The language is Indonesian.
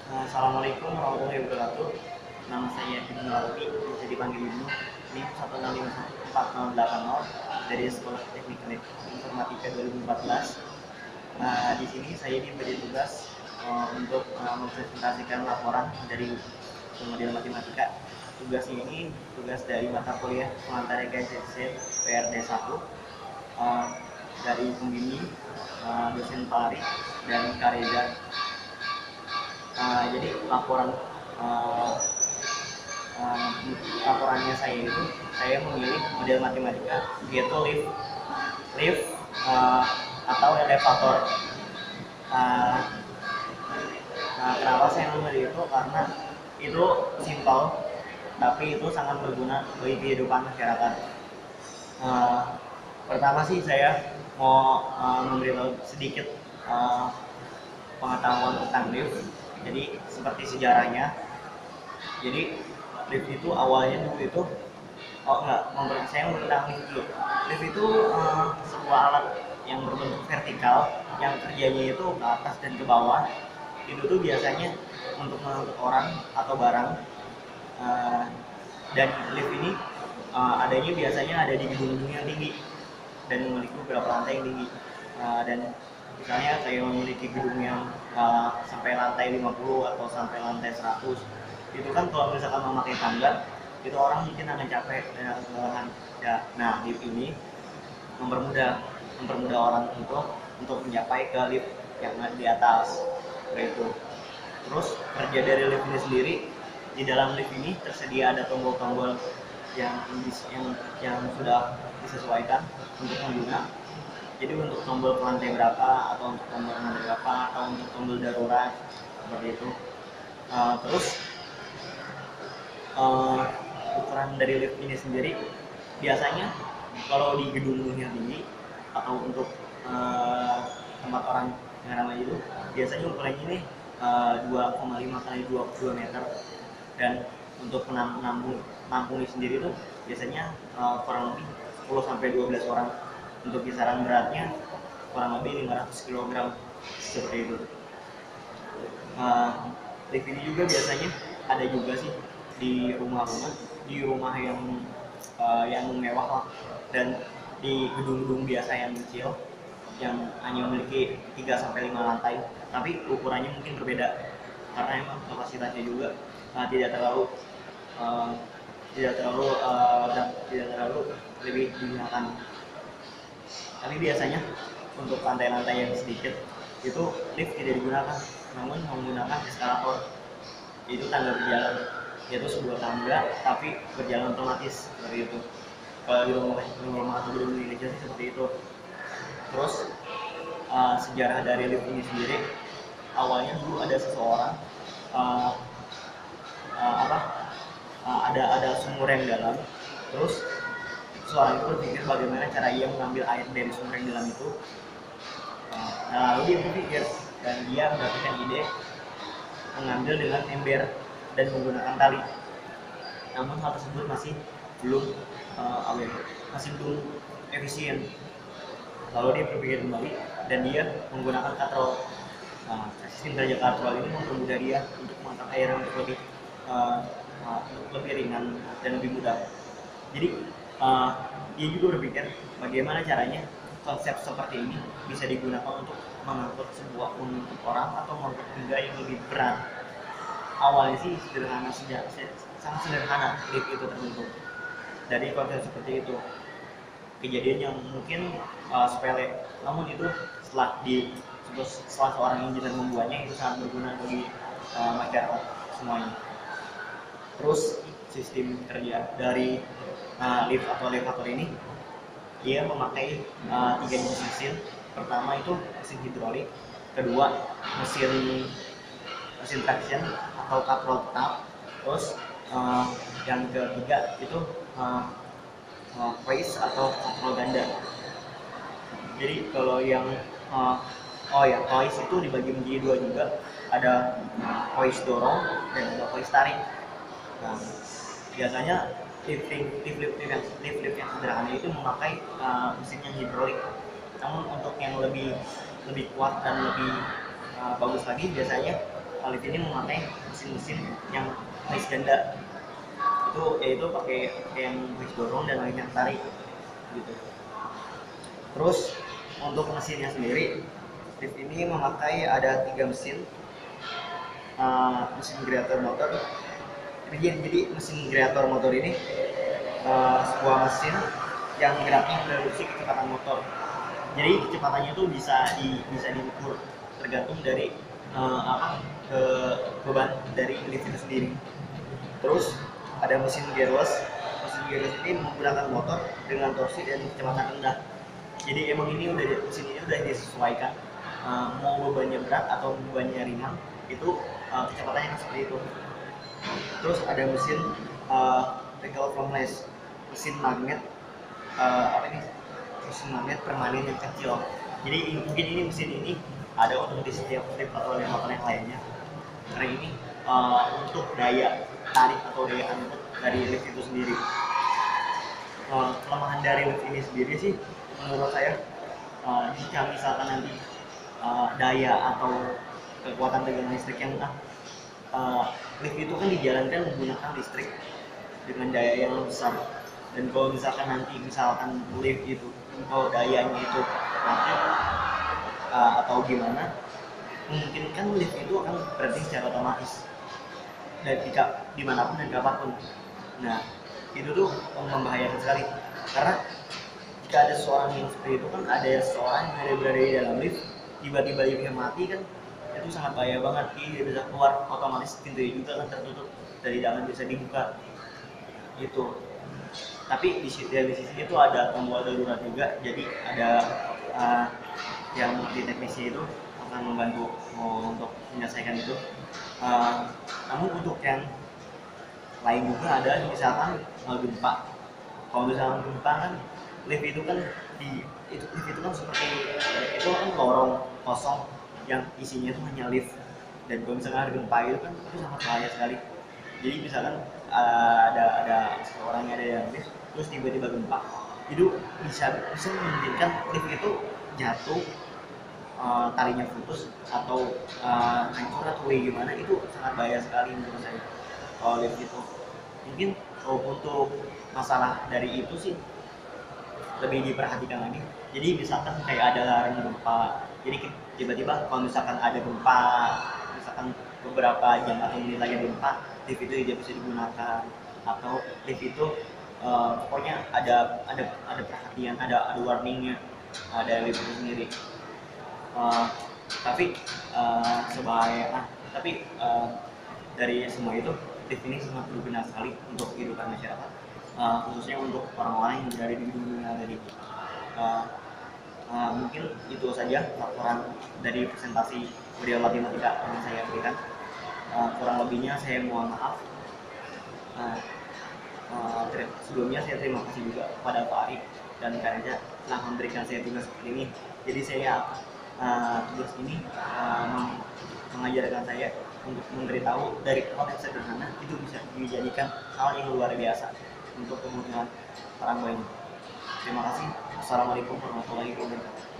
Assalamualaikum warahmatullahi wabarakatuh. Nama saya Ibnu Arabi, bisa dipanggil Ibnu. Ini 1654080 dari Sekolah Teknik Informatika 2014. Di sini saya diberi tugas untuk mempresentasikan laporan dari model matematika. Tugasnya ini tugas dari mata kuliah pengantar GCC PRD 1 dari pembimbing dosen Pak dan Kareza. Jadi uh, uh, laporannya saya itu saya memilih model matematika yaitu lift uh, atau elevator. Uh, Kenapa saya memilih itu? Karena itu simpel, tapi itu sangat berguna bagi kehidupan masyarakat. Uh, Pertama sih saya mau memberitahu sedikit uh, pengetahuan tentang lift. Jadi seperti sejarahnya. Jadi lift itu awalnya dulu itu saya mau tentang lift dulu. Lift itu sebuah alat yang berbentuk vertikal yang kerjanya itu ke atas dan ke bawah. Itu tuh biasanya untuk mengangkut orang atau barang. Uh, dan lift ini adanya biasanya ada di gedung-gedung yang tinggi dan memiliki beberapa lantai yang tinggi. Dan misalnya saya memiliki gedung yang sampai lantai 50 atau sampai lantai 100, itu kan kalau misalkan memakai tangga itu orang mungkin akan capek dan akan kelelahan ya. Nah, lift ini mempermudah mempermudah orang untuk mencapai ke lift yang di atas seperti itu. Terus kerja dari lift ini sendiri, di dalam lift ini tersedia ada tombol-tombol yang yang sudah disesuaikan untuk pengguna. Jadi untuk tombol ke lantai berapa, atau untuk tombol ke lantai berapa, atau untuk tombol darurat seperti itu. Terus ukuran dari lift ini sendiri biasanya kalau di gedung-gedung yang tinggi atau untuk tempat orang yang ramai itu biasanya ukurannya ini 2,5 kali 22 meter, dan untuk menampung sendiri itu biasanya kurang lebih 10 sampai 12 orang. Untuk kisaran beratnya kurang lebih 500 kg seperti itu. Lift ini juga biasanya ada juga sih di rumah yang mewah lah, dan di gedung-gedung biasa yang kecil yang hanya memiliki 3 sampai 5 lantai, tapi ukurannya mungkin berbeda karena emang kapasitasnya juga tidak terlalu uh, tidak terlalu tidak terlalu lebih digunakan. Tapi biasanya untuk lantai-lantai yang sedikit itu lift tidak digunakan, namun menggunakan eskalator, yaitu tangga berjalan, yaitu sebuah tangga tapi berjalan otomatis seperti itu. Kalau di rumah atau gedung kecil sih seperti itu. Terus sejarah dari lift ini sendiri, awalnya dulu ada seseorang uh, uh, apa ada sumur yang dalam. Terus seorang itu berpikir bagaimana cara ia mengambil air dari sumur yang dalam itu. Nah, lalu dia berpikir dan dia mendapatkan ide mengambil dengan ember dan menggunakan tali. Namun hal tersebut masih belum masih belum efisien. Lalu dia berpikir kembali dan dia menggunakan katrol. Sistem kerja katrol ini mempermudah dia untuk mengangkat air untuk lebih ringan dan lebih mudah. Jadi dia juga berpikir bagaimana caranya konsep seperti ini bisa digunakan untuk mengangkut sebuah orang atau mengangkut benda yang lebih berat. Awalnya sih sangat sederhana lift itu terbentuk dari konsep seperti itu. Kejadian yang mungkin sepele, namun itu setelah seorang engineer membuatnya itu sangat berguna bagi masyarakat semuanya. Terus sistem kerja dari lift atau elevator ini, dia memakai 3 jenis mesin. Pertama itu mesin hidrolik, kedua mesin traction atau katrol tetap, terus yang ketiga itu hoist atau katrol ganda. Jadi kalau yang hoist itu dibagi menjadi 2 juga, ada hoist dorong dan ada hoist tarik. Nah, biasanya lift yang sederhana itu memakai mesin yang hidrolik. Namun untuk yang lebih kuat dan lebih bagus lagi, biasanya lift ini memakai mesin-mesin yang list ganda, itu yaitu pakai yang list dorong dan lainnya tarik gitu. Terus untuk mesinnya sendiri, lift ini memakai ada 3 mesin, mesin generator motor. Jadi mesin generator motor ini sebuah mesin yang geraknya memproduksi kecepatan motor. Jadi kecepatannya itu bisa diukur tergantung dari beban dari lift itu sendiri. Terus ada mesin gearless. Mesin gearless ini menggunakan motor dengan torsi dan kecepatan rendah. Jadi emang mesin ini udah disesuaikan, mau bebannya berat atau bebannya ringan itu kecepatannya seperti itu. Terus ada mesin Regal Flameless, mesin magnet mesin magnet permanen yang kecil. Jadi mungkin mesin ini ada untuk di setiap lift atau motor yang lainnya, karena ini untuk daya tarik atau daya angkut dari lift itu sendiri. Kelemahan dari lift ini sendiri sih menurut saya, jika misalkan nanti daya atau kekuatan tegangan listrik yang lift itu kan dijalankan menggunakan listrik dengan daya yang besar, dan kalau misalkan lift itu kalau dayanya itu mati atau gimana, mungkin kan lift itu akan berhenti secara otomatis dan jika dimanapun dan kapanpun. Nah itu tuh membahayakan sekali, karena jika ada seseorang yang seperti itu kan, ada seseorang yang berada di dalam lift, tiba-tiba liftnya mati kan, itu sangat bahaya banget. Dia bisa keluar, otomatis pintunya juga akan tertutup dari dalam bisa dibuka gitu. Tapi di sisi itu ada tombol darurat juga, jadi ada yang di teknisi itu akan membantu untuk menyelesaikan itu. Namun untuk yang lain juga ada, misalkan gempa. Kalau misalkan gempa kan lift itu kan seperti itu kan lorong kosong yang isinya itu hanya lift, dan kalau misalkan ada gempa itu sangat bahaya sekali. Jadi misalkan ada seorang yang ada yang lift terus tiba-tiba gempa, itu bisa memungkinkan lift itu jatuh, talinya putus atau hancur atau gimana, itu sangat bahaya sekali menurut saya kalau lift itu. Mungkin untuk masalah dari itu sih lebih diperhatikan lagi. Jadi misalkan kayak ada larang gempa, jadi tiba-tiba kalau misalkan ada gempa, misalkan beberapa jam atau menit lagi gempa, lift itu tidak bisa digunakan, atau lift itu pokoknya ada perhatian, ada warningnya dari lift itu sendiri. Tapi dari semua itu, lift ini sangat berguna sekali untuk kehidupan masyarakat, khususnya untuk orang-orang yang berada di gedung-gedung tadi. Mungkin itu saja laporan dari presentasi model matematika yang saya berikan. Kurang lebihnya saya mohon maaf. Sebelumnya saya terima kasih juga kepada Pak Arif dan Kak Reza telah memberikan saya tugas seperti ini. Jadi saya tugas ini mengajarkan saya untuk memberitahu dari hal yang sederhana itu bisa dijadikan hal yang luar biasa untuk kemudahan orang lain. Terima kasih. Assalamualaikum warahmatullahi wabarakatuh.